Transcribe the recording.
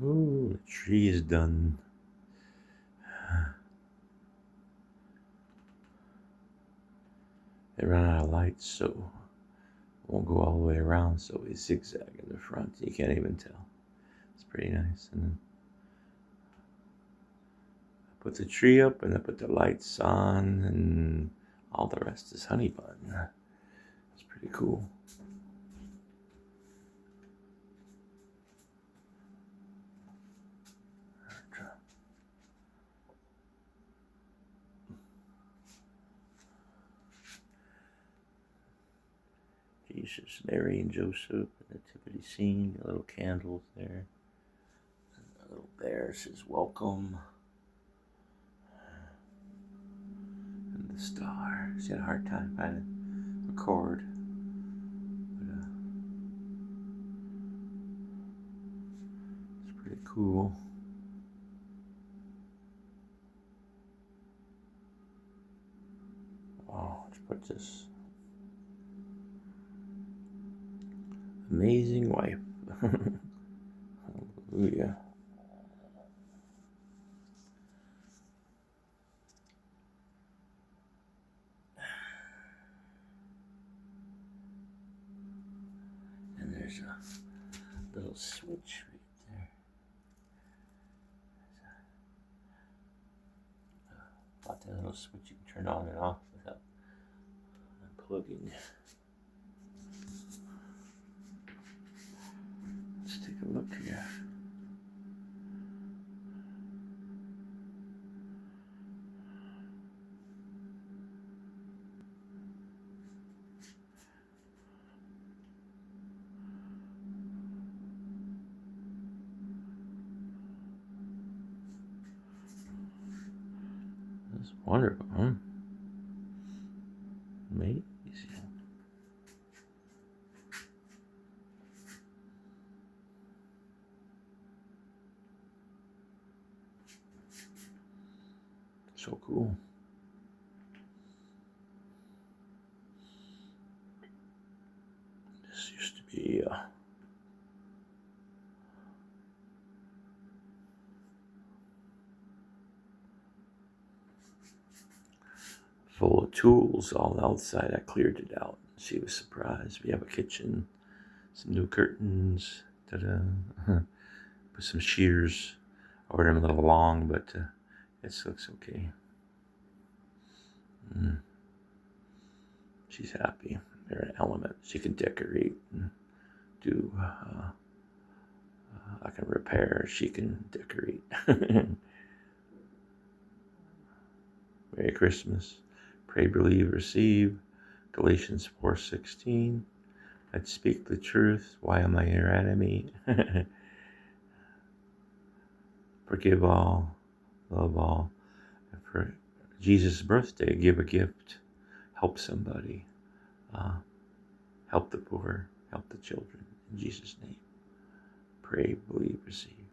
Oh, the tree is done. They ran out of lights, so it won't go all the way around, so we zigzag in the front. You can't even tell. It's pretty nice. And then I put the tree up, and I put the lights on, and all the rest is honey bun. It's pretty cool. Jesus, Mary and Joseph, the nativity scene, the little candles there. The little bear says welcome. And the star. She had a hard time finding a chord. But, it's pretty cool. Oh, let's put this. Amazing wife. Hallelujah. And there's a little switch right there. Got that little switch you can turn on and off without unplugging. Let's take a look here. That's wonderful, huh? Amazing. So cool. This used to be full of tools all outside. I cleared it out. She was surprised. We have a kitchen, some new curtains. Ta-da. Put some shears. I ordered them a little long, but it looks okay. She's happy. They're an element. She can decorate and do. I can repair. She can decorate. Merry Christmas. Pray, believe, receive. Galatians 4:16. I'd speak the truth. Why am I your enemy? Forgive all. Love all. And for Jesus' birthday, give a gift. Help somebody. Help the poor. Help the children. In Jesus' name. Pray, believe, receive.